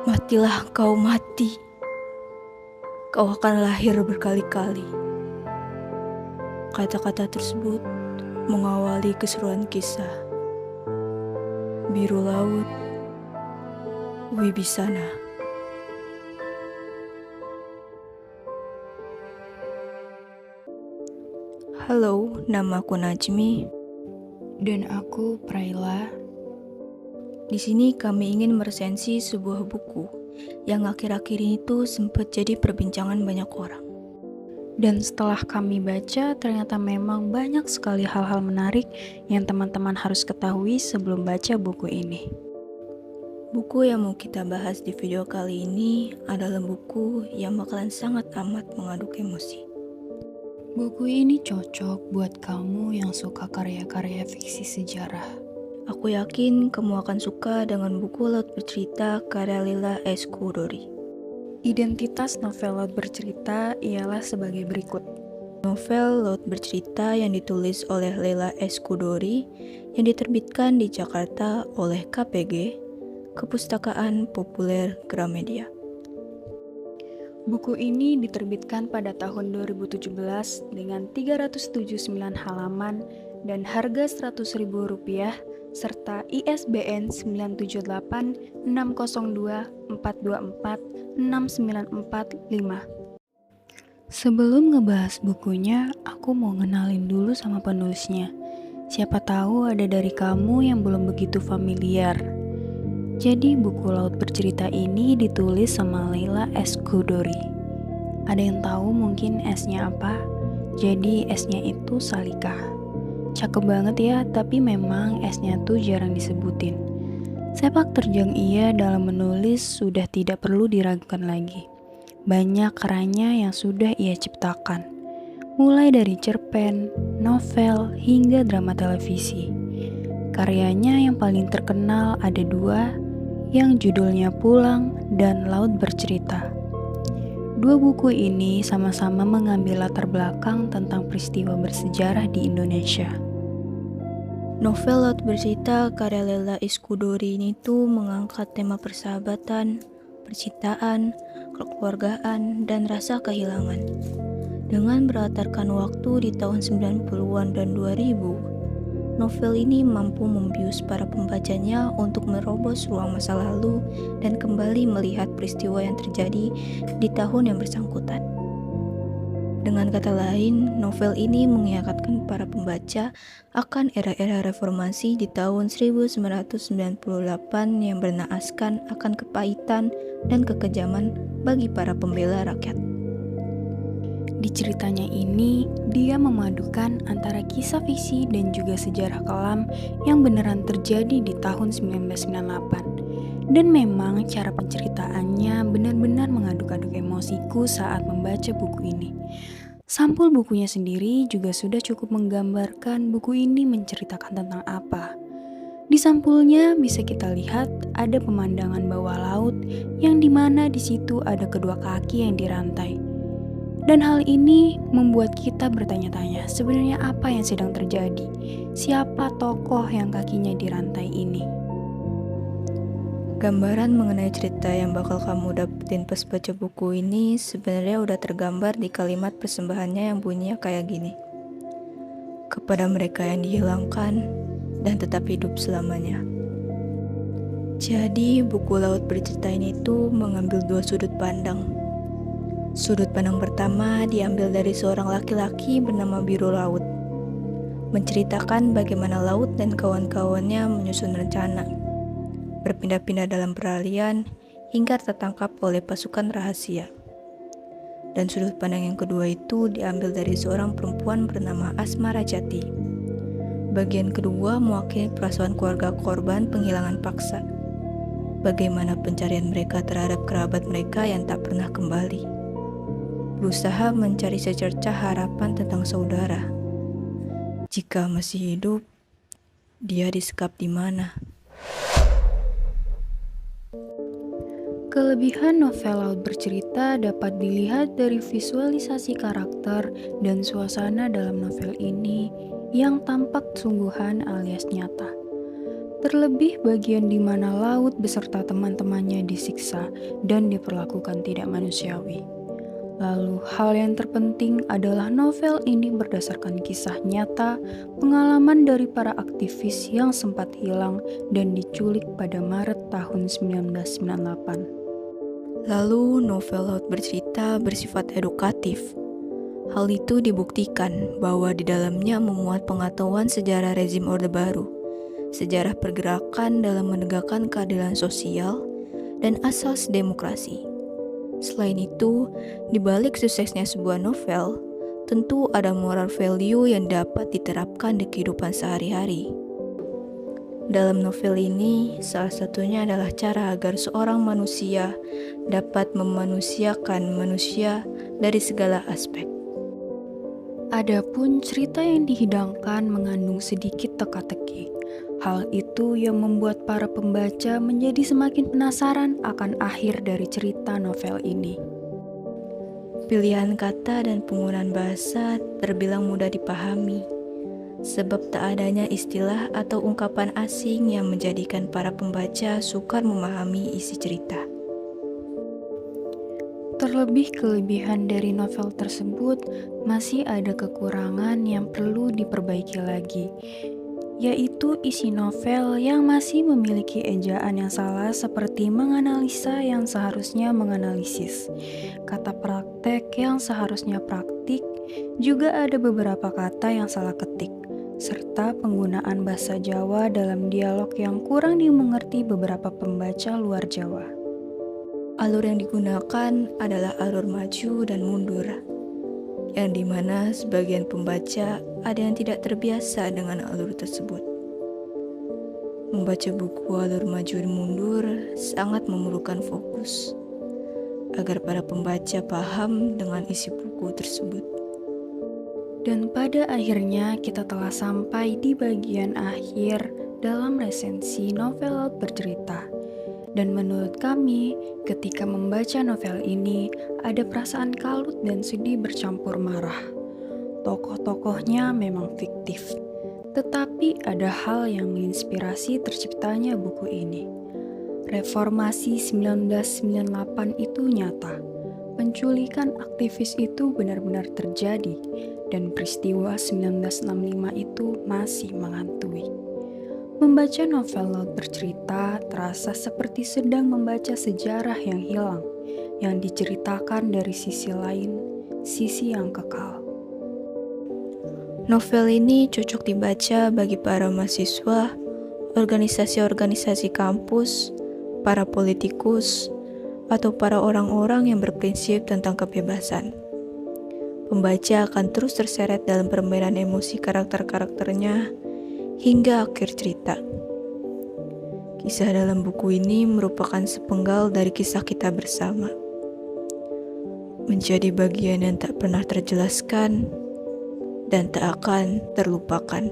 Matilah kau mati, kau akan lahir berkali-kali. Kata-kata tersebut mengawali keseruan kisah. Biru Laut, Wibisana. Halo, nama aku Najmi. Dan aku Praila. Di sini kami ingin meresensi sebuah buku yang akhir-akhir ini tuh sempat jadi perbincangan banyak orang. Dan setelah kami baca, ternyata memang banyak sekali hal-hal menarik yang teman-teman harus ketahui sebelum baca buku ini. Buku yang mau kita bahas di video kali ini adalah buku yang bakalan sangat amat mengaduk emosi. Buku ini cocok buat kamu yang suka karya-karya fiksi sejarah. Aku yakin kamu akan suka dengan buku Laut Bercerita karya Leila Eskudori. Identitas novel Laut Bercerita ialah sebagai berikut. Novel Laut Bercerita yang ditulis oleh Leila Eskudori yang diterbitkan di Jakarta oleh KPG, Kepustakaan Populer Gramedia. Buku ini diterbitkan pada tahun 2017 dengan 379 halaman dan harga Rp100.000 serta ISBN 978-602-424-6945. Sebelum ngebahas bukunya, aku mau ngenalin dulu sama penulisnya. Siapa tahu ada dari kamu yang belum begitu familiar. Jadi buku Laut Bercerita ini ditulis sama Leila Eskudori. Ada yang tahu mungkin S-nya apa? Jadi S-nya itu Salika. Cakep banget ya, tapi memang S-nya tuh jarang disebutin. Sepak terjang ia dalam menulis sudah tidak perlu diragukan lagi. Banyak karyanya yang sudah ia ciptakan. Mulai dari cerpen, novel, hingga drama televisi. Karyanya yang paling terkenal ada dua, yang judulnya Pulang dan Laut Bercerita. Dua buku ini sama-sama mengambil latar belakang tentang peristiwa bersejarah di Indonesia. Novel Laut Bercerita karya Leila Eskudori ini tuh mengangkat tema persahabatan, percintaan, kekeluargaan, dan rasa kehilangan. Dengan berlatarkan waktu di tahun 90-an dan 2000, novel ini mampu membius para pembacanya untuk merobos ruang masa lalu dan kembali melihat peristiwa yang terjadi di tahun yang bersangkutan. Dengan kata lain, novel ini mengingatkan para pembaca akan era-era reformasi di tahun 1998 yang bernaaskan akan kepahitan dan kekejaman bagi para pembela rakyat. Di ceritanya ini, dia memadukan antara kisah fiksi dan juga sejarah kelam yang beneran terjadi di tahun 1998. Dan memang cara penceritaannya benar-benar mengaduk-aduk emosiku saat membaca buku ini. Sampul bukunya sendiri juga sudah cukup menggambarkan buku ini menceritakan tentang apa. Di sampulnya bisa kita lihat ada pemandangan bawah laut yang dimana di situ ada kedua kaki yang dirantai. Dan hal ini membuat kita bertanya-tanya sebenarnya apa yang sedang terjadi? Siapa tokoh yang kakinya dirantai ini? Gambaran mengenai cerita yang bakal kamu dapetin pas baca buku ini sebenarnya udah tergambar di kalimat persembahannya yang bunyinya kayak gini. Kepada mereka yang dihilangkan dan tetap hidup selamanya. Jadi buku Laut Bercerita ini tuh mengambil dua sudut pandang. Sudut pandang pertama diambil dari seorang laki-laki bernama Biru Laut, menceritakan bagaimana laut dan kawan-kawannya menyusun rencana, berpindah-pindah dalam peralihan hingga tertangkap oleh pasukan rahasia. Dan sudut pandang yang kedua itu diambil dari seorang perempuan bernama Asma Rajati. Bagian kedua mewakili perasaan keluarga korban penghilangan paksa. Bagaimana pencarian mereka terhadap kerabat mereka yang tak pernah kembali. Berusaha mencari secercah harapan tentang saudara. Jika masih hidup, dia disekap di mana? Kelebihan novel Laut Bercerita dapat dilihat dari visualisasi karakter dan suasana dalam novel ini yang tampak sungguhan alias nyata. Terlebih bagian di mana Laut beserta teman-temannya disiksa dan diperlakukan tidak manusiawi. Lalu hal yang terpenting adalah novel ini berdasarkan kisah nyata pengalaman dari para aktivis yang sempat hilang dan diculik pada Maret tahun 1998. Lalu novel Laut bercerita bersifat edukatif. Hal itu dibuktikan bahwa di dalamnya memuat pengetahuan sejarah rezim Orde Baru, sejarah pergerakan dalam menegakkan keadilan sosial, dan asas demokrasi. Selain itu, di balik suksesnya sebuah novel, tentu ada moral value yang dapat diterapkan di kehidupan sehari-hari. Dalam novel ini, salah satunya adalah cara agar seorang manusia dapat memanusiakan manusia dari segala aspek. Adapun cerita yang dihidangkan mengandung sedikit teka-teki. Hal itu yang membuat para pembaca menjadi semakin penasaran akan akhir dari cerita novel ini. Pilihan kata dan penggunaan bahasa terbilang mudah dipahami, sebab tak adanya istilah atau ungkapan asing yang menjadikan para pembaca sukar memahami isi cerita. Terlebih kelebihan dari novel tersebut masih ada kekurangan yang perlu diperbaiki lagi, yaitu isi novel yang masih memiliki ejaan yang salah seperti menganalisa yang seharusnya menganalisis, kata praktek yang seharusnya praktik, juga ada beberapa kata yang salah ketik, serta penggunaan bahasa Jawa dalam dialog yang kurang dimengerti beberapa pembaca luar Jawa. Alur yang digunakan adalah alur maju dan mundur, yang dimana sebagian pembaca ada yang tidak terbiasa dengan alur tersebut. Membaca buku alur maju dan mundur sangat memerlukan fokus, agar para pembaca paham dengan isi buku tersebut. Dan pada akhirnya kita telah sampai di bagian akhir dalam resensi novel Laut Bercerita. Dan menurut kami, ketika membaca novel ini, ada perasaan kalut dan sedih bercampur marah. Tokoh-tokohnya memang fiktif, tetapi ada hal yang menginspirasi terciptanya buku ini. Reformasi 1998 itu nyata. Penculikan aktivis itu benar-benar terjadi, dan peristiwa 1965 itu masih menghantui. Membaca novel Laut Bercerita terasa seperti sedang membaca sejarah yang hilang, yang diceritakan dari sisi lain, sisi yang kekal. Novel ini cocok dibaca bagi para mahasiswa, organisasi-organisasi kampus, para politikus, atau para orang-orang yang berprinsip tentang kebebasan. Pembaca akan terus terseret dalam permainan emosi karakter-karakternya hingga akhir cerita. Kisah dalam buku ini merupakan sepenggal dari kisah kita bersama. Menjadi bagian yang tak pernah terjelaskan dan tak akan terlupakan.